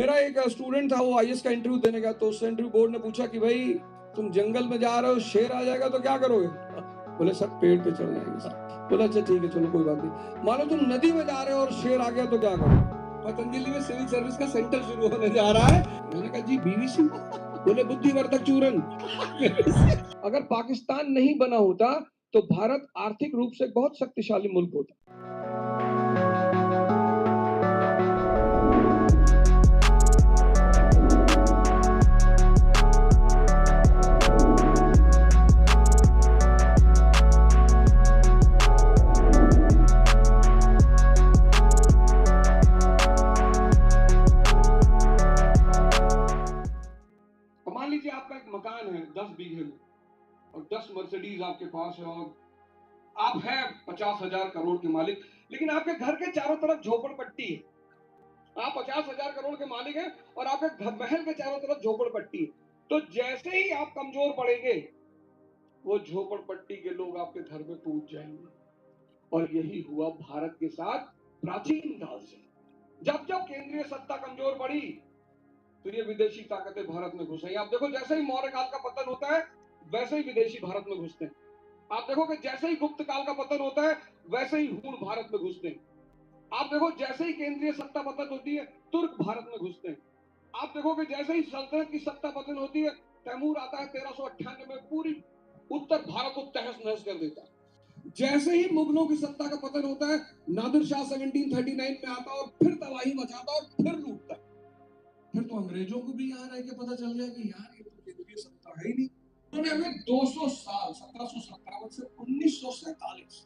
मेरा एक स्टूडेंट था, वो आईएएस का इंटरव्यू देने गया, तो उससे इंटरव्यू बोर्ड ने पूछा कि भाई तुम जंगल में जा रहे हो, शेर आ जाएगा तो क्या करोगे? बोले सर पेड़ पे चढ़ जाएंगे सर। बोला अच्छा ठीक है चलो कोई बात नहीं। मान लो तुम नदी में जा रहे हो और शेर आ गया तो क्या करोगे? पतंजलि में सिविल सर्विस का सेंटर शुरू होने जा रहा है। मैंने कहा जी बीवीसी। बोले बुद्धिवर्धक चूरन। अगर पाकिस्तान नहीं बना होता तो भारत आर्थिक रूप से बहुत शक्तिशाली मुल्क होता। मान लीजिए आपका एक मकान है 10 बीघे में और 10 मर्सिडीज आपके पास है और आप है 50,000 करोड़ के मालिक, लेकिन आपके घर के चारों तरफ झोपड़पट्टी है। आप 50,000 करोड़ के मालिक हैं और आपके महल के चारों तरफ झोपड़पट्टी है। तो जैसे ही आप कमजोर पड़ेंगे वो झोपड़पट्टी के लोग आपके घर में कूद जाएंगे। और यही हुआ भारत के साथ प्राचीन काल से। जब जब केंद्रीय सत्ता कमजोर पड़ी तो ये विदेशी ताकतें भारत में घुस आई। आप देखो जैसे ही मौर्य काल का पतन होता है वैसे ही विदेशी भारत में घुसते हैं। आप देखो कि जैसे ही गुप्त काल का पतन होता है वैसे ही हूण भारत में घुसते हैं। आप देखो जैसे ही केंद्रीय सत्ता पतन होती है तुर्क भारत में घुसते हैं। आप देखो कि जैसे ही सल्तनत की सत्ता पतन होती है तैमूर आता है 1398 में, पूरी उत्तर भारत को तहस नहस कर देता है। जैसे ही मुगलों की सत्ता का पतन होता है नादिर शाह 1739 में आता है और फिर तबाही मचाता है और फिर लूटता है। फिर तो अंग्रेजों को भी यहाँ रह के पता चल गया कि यार ये तो केंद्रीय सत्ता है ही नहीं। उन्होंने हमें 200 साल 1757 से 1947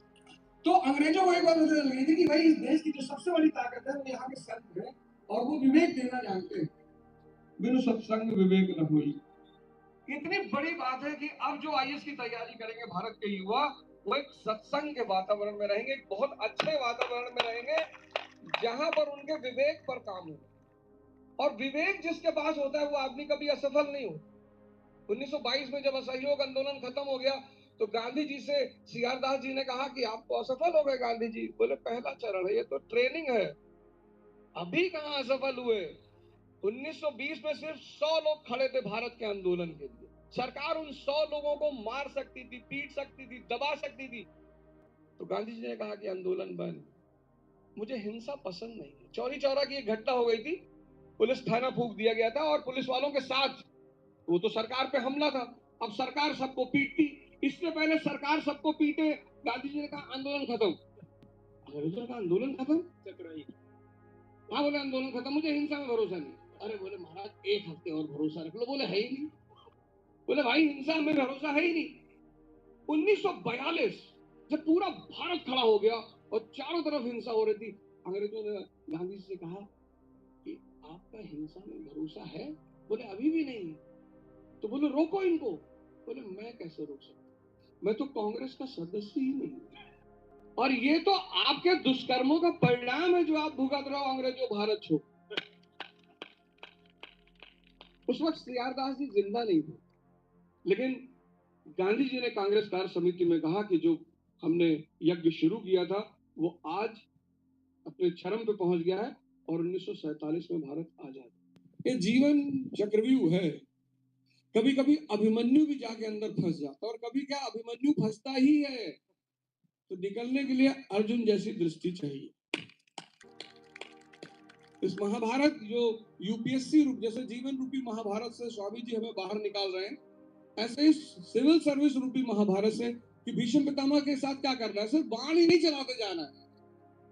तो अंग्रेजों को एक बात पता चल गई थी कि भाई इस देश की जो सबसे बड़ी ताकत है वो यहाँ के संत है और वो विवेक देना जानते हैं। बिनु सत्संग विवेक न हुई। इतनी बड़ी बात है कि अब जो आईएएस की तैयारी करेंगे भारत के युवा वो एक सत्संग के वातावरण में रहेंगे, एक बहुत अच्छे वातावरण में रहेंगे जहां पर उनके विवेक पर काम होगा। और विवेक जिसके पास होता है वो आदमी कभी असफल नहीं होता। 1922 में जब असहयोग आंदोलन खत्म हो गया तो गांधी जी से सीआर दास जी ने कहा कि आप तो असफल हो गए। गांधी जी बोले पहला चरण है, ये तो ट्रेनिंग है, अभी कहां असफल हुए। 1920 में सिर्फ 100 लोग खड़े थे भारत के आंदोलन के लिए। सरकार उन 100 लोगों को मार सकती थी, पीट सकती थी, दबा सकती थी। तो गांधी जी ने कहा कि आंदोलन बंद, मुझे हिंसा पसंद नहीं है। चौरी चौरा की एक घटना हो गई थी, पुलिस थाना फूंक दिया गया था और पुलिस वालों के साथ वो तो सरकार पे हमला था। अब सरकार सबको पीटती, इससे पहले सरकार सबको पीटे गांधी जी ने कहा आंदोलन खत्म। अंग्रेजों ने कहा आंदोलन खत्म, चक्राई हाँ बोले आंदोलन खत्म, मुझे हिंसा में भरोसा नहीं। अरे बोले महाराज एक हफ्ते और भरोसा रख लो। बोले है ही नहीं। बोले भाई हिंसा में भरोसा है ही नहीं। 1942 जब पूरा भारत खड़ा हो गया और चारों तरफ हिंसा हो रही थी, अंग्रेजों ने गांधी जी से कहा कि आपका हिंसा में भरोसा है? बोले अभी भी नहीं। तो बोले रोको इनको। बोले मैं कैसे रोक सकता, मैं तो कांग्रेस का सदस्य ही नहीं। और ये तो आपके दुष्कर्मों का परिणाम है जो आप भुगत रहे हो अंग्रेजों भारत छोड़। उस वक्त सीआर दास जी जिंदा नहीं थे, लेकिन गांधी जी ने कांग्रेस कार्य समिति में कहा कि जो हमने यज्ञ शुरू किया था वो आज अपने चरम पे पहुंच गया है और 1947 में भारत आजाद। ये जीवन चक्रव्यूह है। कभी कभी अभिमन्यु भी जाके अंदर फंस जाता और कभी क्या अभिमन्यु फंसता ही है। तो निकलने के लिए अर्जुन जैसी दृष्टि चाहिए। इस महाभारत जो यूपीएससी रूप जैसे जीवन रूपी महाभारत से स्वामी जी हमें बाहर निकाल रहे हैं, ऐसे ही सिविल सर्विस रूपी महाभारत से कि भीष्म पितामह के साथ क्या करना है, सिर्फ बाण ही नहीं चलाते जाना है।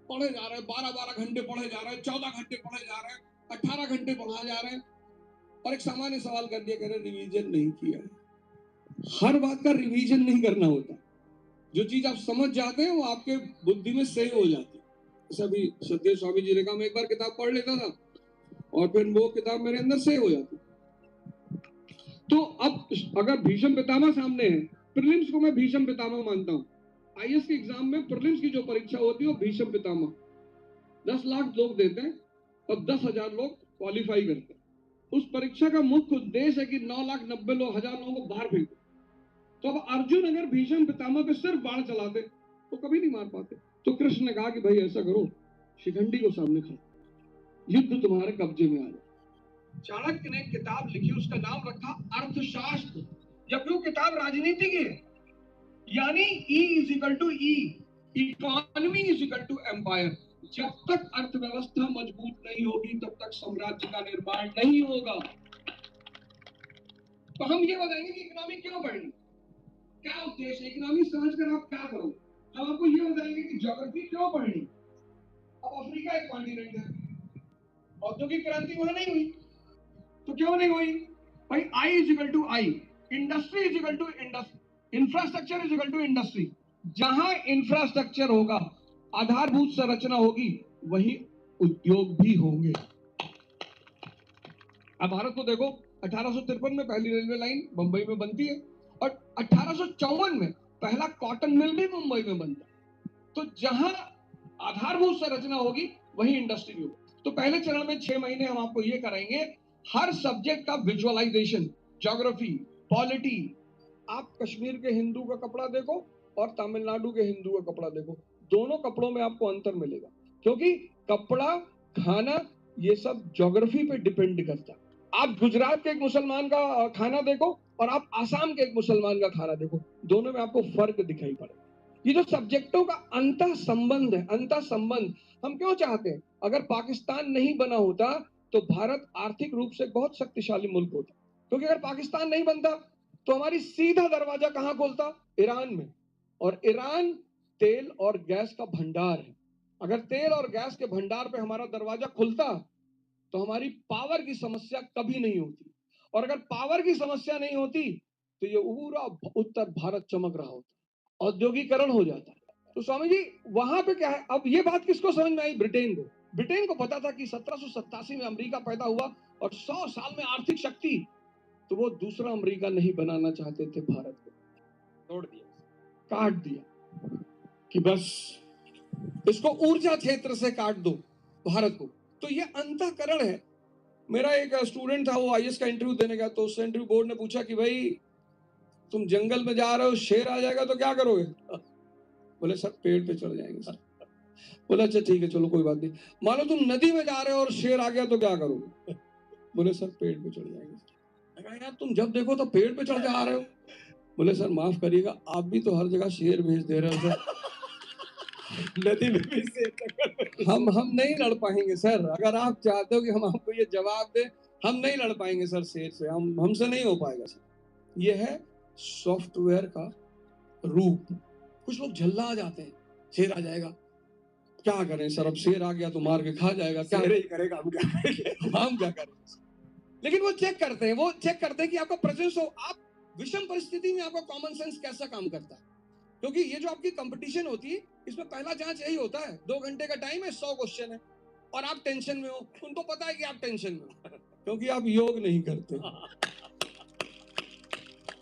पढ़े जा रहे हैं 12-12 घंटे पढ़े जा रहे हैं, 14 घंटे पढ़े जा रहे हैं, 18 घंटे पढ़ा जा रहे हैं और एक सामान्य सवाल कर दिया, कह रहे रिवीजन नहीं किया है। हर बात का रिवीजन नहीं करना होता। जो चीज आप समझ जाते हैं वो आपके बुद्धि में सेव हो जाती है। सभी सत्य स्वामी जी ने कहा मैं एक बार किताब पढ़ लेता था और फिर वो किताब मेरे अंदर सेव हो जाती। तो अब अगर भीष्म पितामह सामने है, प्रीलिम्स को मैं भीष्म पितामह मानता हूँ। आईएएस के एग्जाम में प्रीलिम्स की जो परीक्षा होती है वो भीष्म पितामह। 10 लाख लोग देते हैं और 10,000 लोग क्वालिफाई करते हैं। उस परीक्षा का मुख्य उद्देश्य है कि 9,90,000 लोगों को बाहर फेंको। तो अब अर्जुन अगर भीष्म पितामह पे सिर्फ बाण चलाते तो कभी नहीं मार पाते। तो कृष्ण ने कहा कि भाई ऐसा करो, शिखंडी को सामने खड़ा, युद्ध तुम्हारे कब्जे में आ जाए। चाणक्य ने किताब लिखी, उसका नाम रखा अर्थशास्त्र, जबकि वो किताब राजनीति की है। यानी E is equal to E, economy is equal to empire. जब तक अर्थव्यवस्था मजबूत नहीं होगी तब तक साम्राज्य का निर्माण नहीं होगा। तो हम ये बताएंगे कि इकोनॉमी क्यों बढ़ी, क्या उद्देश्य है इकोनॉमी, समझकर आप क्या करो। हम आपको ये बताएंगे कि ज्योग्राफी क्यों पढ़नी। अब अफ्रीका एक कॉन्टिनेंट है, औद्योगिक क्रांति वहां नहीं हुई, तो क्यों नहीं हुई भाई? I is equal to I, industry is equal to industry, infrastructure is equal to industry. जहां इंफ्रास्ट्रक्चर होगा, आधारभूत संरचना होगी, वही उद्योग भी होंगे। अब भारत को देखो, 1853 में पहली रेलवे लाइन मुंबई में बनती है और 1854 में पहला कॉटन मिल भी मुंबई में बनता है। तो जहां आधारभूत संरचना होगी वही इंडस्ट्री भी होगी। तो पहले चरण में 6 महीने हम आपको ये कराएंगे, हर सब्जेक्ट का विजुअलाइजेशन, ज्योग्राफी, पॉलिटी। आप कश्मीर के हिंदू का कपड़ा देखो और तमिलनाडु के हिंदू का कपड़ा देखो, दोनों कपड़ों में आपको अंतर मिलेगा, क्योंकि कपड़ा, खाना, ये सब ज्योग्राफी पे डिपेंड करता है। आप गुजरात के एक मुसलमान का खाना देखो और आप आसाम के एक मुसलमान का खाना देखो, दोनों में आपको फर्क दिखाई पड़ेगा। ये जो सब्जेक्टों का अंतः संबंध है, अंतः संबंध हम क्यों चाहते हैं? अगर पाकिस्तान नहीं बना होता तो भारत आर्थिक रूप से बहुत शक्तिशाली मुल्क होता, क्योंकि अगर पाकिस्तान नहीं बनता तो हमारी सीधा दरवाजा कहां खोलता? ईरान में। और ईरान तेल और गैस का भंडार है। अगर तेल और गैस के भंडार पे हमारा दरवाजा खुलता तो हमारी पावर की समस्या कभी नहीं होती, और अगर पावर की समस्या नहीं होती तो ये पूरा उत्तर भारत चमक रहा होता, औद्योगिकरण हो जाता। तो स्वामी जी वहां पे क्या है? अब ये बात किसको समझ में आई? ब्रिटेन को। ब्रिटेन को पता था कि 1787 में अमेरिका पैदा हुआ और 100 साल में आर्थिक शक्ति, तो वो दूसरा अमेरिका नहीं बनाना चाहते थे, भारत को तोड़ दिया, काट दिया कि बस इसको ऊर्जा क्षेत्र से काट दो भारत को। तो ये अंतःकरण है। मेरा एक स्टूडेंट था, वो आईएएस का इंटरव्यू देने गया, तो उससे इंटरव्यू बोर्ड ने पूछा कि भाई तुम जंगल में जा रहे हो, शेर आ जाएगा तो क्या करोगे? बोले सर पेड़ पे चढ़ जाएंगे सर। बोले अच्छा ठीक है चलो कोई बात नहीं। मान लो तुम नदी में जा रहे हो और शेर आ गया तो क्या करोगे? बोले सर पेड़ पे चढ़ जाएंगे। यार तुम जब देखो तो पेड़ पे चढ़ जा रहे हो। बोले सर माफ करिएगा, आप भी तो हर जगह शेर भेज दे रहे हो सर। नदी में भी शेर। हम नहीं लड़ पाएंगे सर, अगर आप चाहते हो कि हम आपको ये जवाब दें, हम नहीं लड़ पाएंगे सर शेर से, हमसे नहीं हो पाएगा सर। ये है सॉफ्टवेयर का रूप। कुछ लोग झल्ला जाते हैं, शेर आ जाएगा, क्या करें सर, अब शेर आ गया तो मार के खा जाएगा, क्या ही करेगा, हम क्या करेंगे, हम क्या करें। लेकिन वो चेक करते हैं, कि आपका प्रेजेंस हो, आप विषम परिस्थिति में आपका कॉमन सेंस कैसा काम करता है। क्योंकि ये जो आपकी कंपटीशन होती है, इसमें पहला जांच यही होता है, 2 घंटे का टाइम है, 100 क्वेश्चन है और आप टेंशन में हो। उनको पता है कि आप टेंशन में हो क्योंकि आप योग नहीं करते।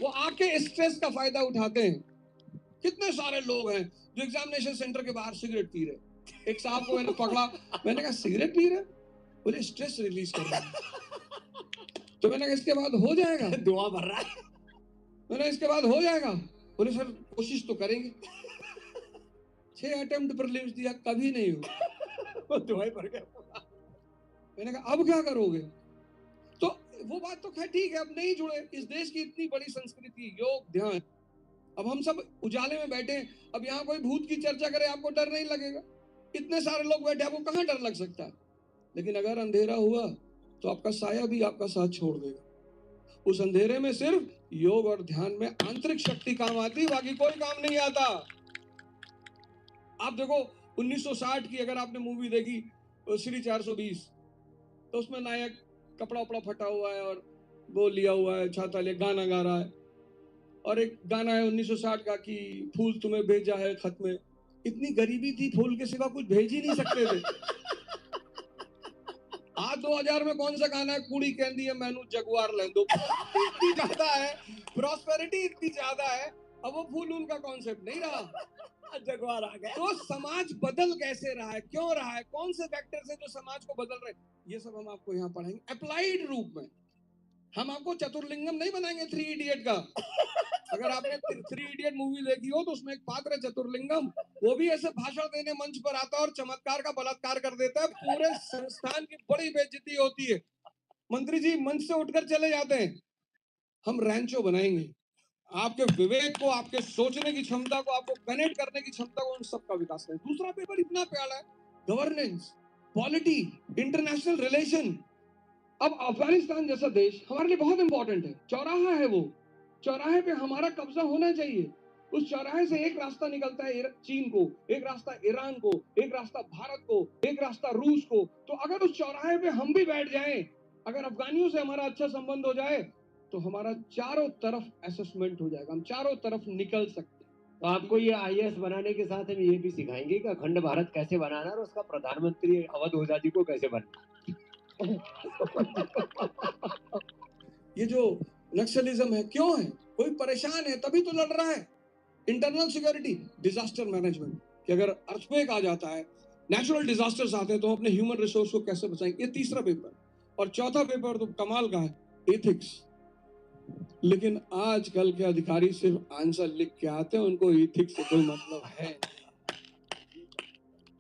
वो आपके स्ट्रेस का फायदा उठाते हैं। कितने सारे लोग हैं जो एग्जामिनेशन सेंटर के बाहर सिगरेट पी रहे। एक साहब को मैंने पकड़ा, मैंने कहा सिगरेट पी रहे? बोले स्ट्रेस रिलीज कर रहे हैं। तो मैंने कहा इसके बाद हो जाएगा? दुआ भर रहा है। मैंने इसके बाद हो जाएगा? बोले सर कोशिश तो करेंगे। 6 अटेम्प्ट प्रीलिम्स दिया, कभी नहीं हुआ। वो दुआई भर गया। मैंने कहा अब क्या करोगे? तो वो बात तो खैर ठीक है, अब नहीं जुड़े। इस देश की इतनी बड़ी संस्कृति, योग, ध्यान, अब हम सब उजाले में बैठे, अब यहाँ कोई भूत की चर्चा करे आपको डर नहीं लगेगा? इतने सारे लोग बैठे, आपको कहाँ डर लग सकता है? लेकिन अगर अंधेरा हुआ तो आपका साया भी आपका साथ छोड़ देगा। उस अंधेरे में सिर्फ योग और ध्यान में आंतरिक शक्ति काम आती, बाकी कोई काम नहीं आता। आप देखो 1960 की अगर आपने मूवी देखी श्री 420, तो उसमें नायक कपड़ा उपड़ा फटा हुआ है और वो लिया हुआ है छाता ले, गाना गा रहा है, और एक गाना है 1960 का कि फूल तुम्हें भेजा है खत में। इतनी गरीबी थी, फूल के सिवा कुछ भेज ही नहीं सकते थे। आज 2000 में कौन सा गाना है, कुड़ी कहती है मैनू जगुआर ले दो। इतनी ज्यादा है, प्रॉस्पेरिटी इतनी ज्यादा है, अब वो फूल उनका कॉन्सेप्ट नहीं रहा, जगुआर आ गया। तो समाज बदल कैसे रहा है, क्यों रहा है, कौन से फैक्टर्स हैं जो समाज को बदल रहे हैं, ये सब हम आपको यहाँ पढ़ाएंगे अप्लाइड रूप में। हम आपको चतुर्लिंगम नहीं बनाएंगे 3 इडियट का। अगर आपने 3 इडियट मूवी देखी हो तो उसमें एक पात्र है चतुर्लिंगम, वो भी ऐसे भाषण देने मंच पर आता है और चमत्कार का बलात्कार कर देता है, पूरे संस्थान की बड़ी बेइज्जती होती है। मंत्री जी मंच से उठकर चले जाते हैं, हम रैंचो बनाएंगे, आपके विवेक को, आपके सोचने की क्षमता को, आपको कनेक्ट करने की क्षमता को, उन सबका विकास करें। दूसरा पेपर इतना प्यारा है, गवर्नेंस, पॉलिटी, इंटरनेशनल रिलेशन। अब अफगानिस्तान जैसा देश हमारे लिए बहुत इंपॉर्टेंट है, चौराहा है वो, चौराहे पे हमारा कब्जा होना चाहिए। उस चौराहे से एक रास्ता निकलता है चीन को, एक रास्ता ईरान को, एक रास्ता भारत को, एक रास्ता रूस को। तो अगर उस चौराहे पे हम भी बैठ जाएं, अगर अफगानियों से हमारा अच्छा संबंध हो जाए, तो हमारा चारों तरफ असेसमेंट हो जाएगा, हम चारों तरफ निकल सकते हैं। तो आपको ये आईएएस बनाने के साथ हम ये भी सिखाएंगे कि अखंड भारत कैसे बनाना और उसका प्रधानमंत्री अवध ओझा जी को कैसे बनना। ये जो नक्सलिज्म है क्यों है? कोई परेशान है तभी तो लड़ रहा है। इंटरनल सिक्योरिटी, डिजास्टर मैनेजमेंट, कि अगर अर्थक्वेक आ जाता है, नेचुरल डिजास्टर्स आते हैं, तो अपने ह्यूमन रिसोर्स को कैसे बचाएंगे, ये तीसरा पेपर। और चौथा पेपर तो कमाल का है, एथिक्स। लेकिन आजकल के अधिकारी सिर्फ आंसर लिख के आते हैं, उनको एथिक्स से कोई मतलब है,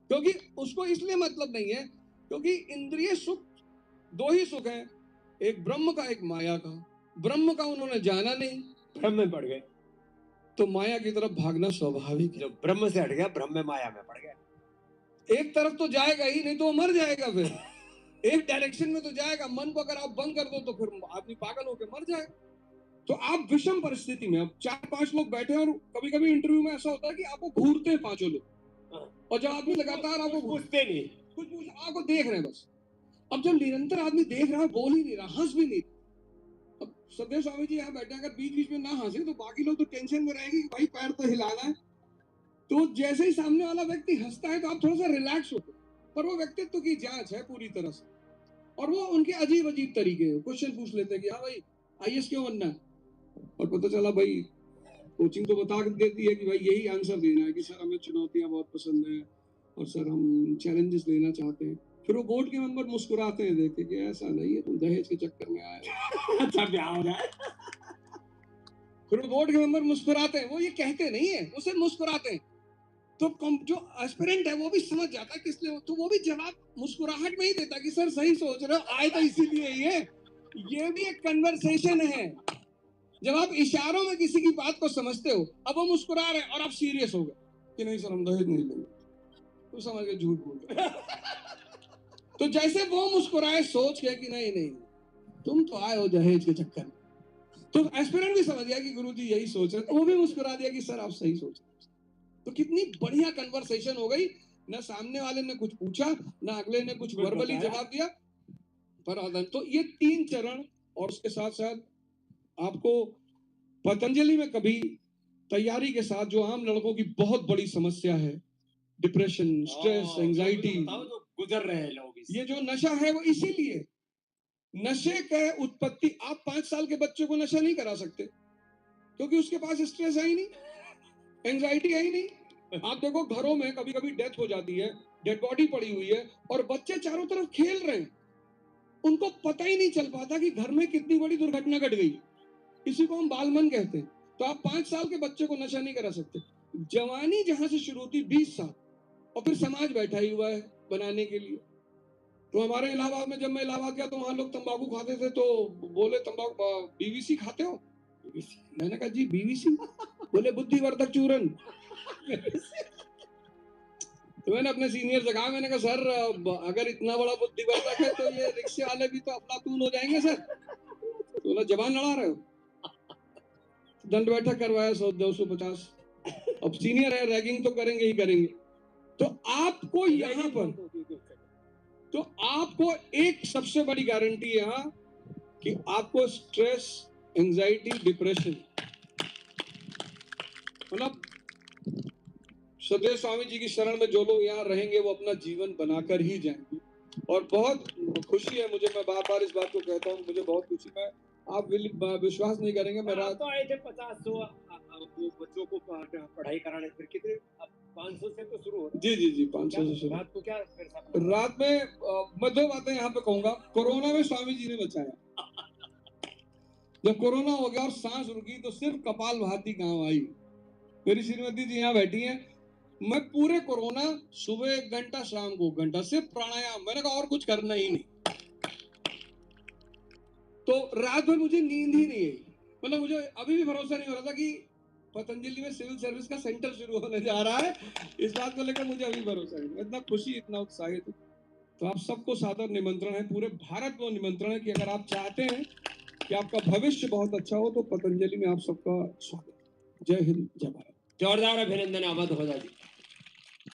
क्योंकि उसको इसलिए मतलब नहीं है क्योंकि इंद्रिय सुख दो ही सुख हैं, एक ब्रह्म का, एक माया का। ब्रह्म का उन्होंने जाना नहीं, भ्रम में पड़ गए, तो माया की तरफ भागना स्वाभाविक है। जो ब्रह्म से हट गया भ्रम में माया में पड़ गया। एक तरफ तो जाएगा ही, नहीं तो वो मर जाएगा। फिर एक डायरेक्शन में तो जाएगा। मन को अगर आप बंद कर दो तो फिर आदमी पागल होकर मर जाएगा। तो आप विषम परिस्थिति में, अब 4-5 लोग बैठे और कभी कभी इंटरव्यू में ऐसा होता है कि आपको घूरते हैं 5 लोग, और जब आदमी लगातार आपको पूछते नहीं, कुछ आपको देख रहे हैं बस। अब जब निरंतर आदमी देख रहा है, बोल ही नहीं रहा, हंस भी नहीं, अब सदैव स्वामी जी यहाँ बैठे, अगर बीच बीच में ना हंसे तो बाकी लोग तो टेंशन में रहेंगे कि भाई पैर तो हिलाना है। तो जैसे ही सामने वाला व्यक्ति हंसता है तो आप थोड़ा सा रिलैक्स होते, पर वो व्यक्तित्व की जांच है पूरी तरह से। और वो उनके अजीब अजीब तरीके क्वेश्चन पूछ लेते हैं कि हाँ भाई आईएएस क्यों बनना है, और पता चला भाई कोचिंग तो बता देती है कि भाई यही आंसर देना है कि सर हमें चुनौतियां बहुत पसंद है और सर हम चैलेंजेस लेना चाहते हैं। फिर वो बोर्ड के मेंबर मुस्कुराते हैं देख के कि ऐसा नहीं है, तुम दहेज के चक्कर में आए अच्छा ब्याह हो जाए। फिर वो बोर्ड के मेंबर मुस्कुराते हैं, वो ये कहते नहीं है, वो सिर्फ मुस्कुराते हैं। तो जो एस्पिरेंट है वो भी समझ जाता है किस लिए, तो वो भी जवाब मुस्कुराहट में ही देता कि सर सही सोच रहे हो, आए तो इसीलिए ही है। ये भी एक कन्वर्सेशन है। जब आप इशारों में किसी की बात को समझते हो, अब वो मुस्कुरा रहे हैं और आप सीरियस हो गए कि नहीं सर हम दहेज नहीं लेंगे, तो समझ के झूठ बोल रहे। तो जैसे वो मुस्कुराए सोच के कि नहीं नहीं तुम तो आए हो दहेज के चक्कर में, तो एस्पिरेंट भी समझ गया कि गुरुजी यही सोच रहे, तो वो भी मुस्कुरा दिया कि सर आप सही सोच रहे। तो कितनी बढ़िया कन्वर्सेशन हो गई, ना सामने वाले ने कुछ पूछा, ना अगले ने कुछ वर्बली जवाब दिया, पर तो ये 3 चरण। और उसके साथ साथ आपको पतंजलि में कभी तैयारी के साथ जो आम लड़कों की बहुत बड़ी समस्या है, डिप्रेशन, स्ट्रेस, एंजाइटी, जो गुजर रहे हैं लोग, ये जो नशा है वो इसीलिए। नशे के उत्पत्ति, आप 5 साल के बच्चे को नशा नहीं करा सकते क्योंकि उसके पास स्ट्रेस है ही नहीं, एंजाइटी है ही नहीं। आप देखो घरों में कभी कभी डेथ हो जाती है, डेड बॉडी पड़ी हुई है और बच्चे चारों तरफ खेल रहे हैं, उनको पता ही नहीं चल पाता कि घर में कितनी बड़ी दुर्घटना घट गई। इसी को हम बालमन कहते हैं। तो आप 5 साल के बच्चे को नशा नहीं करा सकते। जवानी जहां से शुरू होती 20 साल, और फिर समाज बैठा ही हुआ है बनाने के लिए। तो हमारे इलाहाबाद में, जब मैं इलाहाबाद गया तो वहां लोग तंबाकू खाते थे, तो बोले तंबाकू बीवीसी खाते हो? मैंने कहा जी बीवीसी। बोले बुद्धिवर्धक चूरन। तो मैंने अपने सीनियर से कहा, मैंने कहा सर अगर इतना बड़ा बुद्धिवर्धक है तो ये रिक्शे वाले भी तो अफलातून हो जाएंगे सर। तो बोला जबान लड़ा रहे हो? दंड बैठक करवाया 100-250। अब सीनियर है, रैगिंग तो करेंगे ही करेंगे। तो आपको यहाँ पर, तो आपको एक सबसे बड़ी गारंटी है यहाँ कि आपको स्ट्रेस, एंजाइटी, डिप्रेशन, मतलब सदैव स्वामी जी की शरण में जो लोग यहाँ रहेंगे वो अपना जीवन बनाकर ही जाएंगे। और बहुत खुशी है मुझे, मैं बार बार इस बात को कहता हूँ, मुझे बहुत खुशी है। आप विश्वास नहीं करेंगे, मैं रात तो आए थे 50-100 बच्चों को पढ़ाई कराने, फिर कितने 500 से तो शुरू हो रहा है। जी 500 से शुरू। रात को क्या रात में मैं 2 बातें यहाँ पे कहूंगा। कोरोना में स्वामी जी ने बचाया। जब कोरोना हो गया और सांस रुकी तो सिर्फ कपाल भाती काम आई। मेरी श्रीमती जी यहाँ बैठी हैं, मैं पूरे कोरोना सुबह 1 घंटा, शाम को 1 घंटा सिर्फ प्राणायाम, मैंने कहा और कुछ करना ही नहीं। तो रात भर मुझे नींद ही नहीं आई। मतलब मुझे अभी भी भरोसा नहीं हो रहा था कि पतंजलि में सिविल सर्विस का सेंटर शुरू होने जा रहा है। इस बात को लेकर मुझे अभी भरोसा नहीं। मैं इतना खुशी, इतना उत्साहित हूँ। तो आप सबको सादर निमंत्रण है, पूरे भारत को निमंत्रण है कि अगर आप चाहते हैं कि आपका भविष्य बहुत अच्छा हो तो पतंजलि में आप सबका स्वागत। जय हिंद, जय भारत। जोरदार अभिनंदन अवध होजा जी।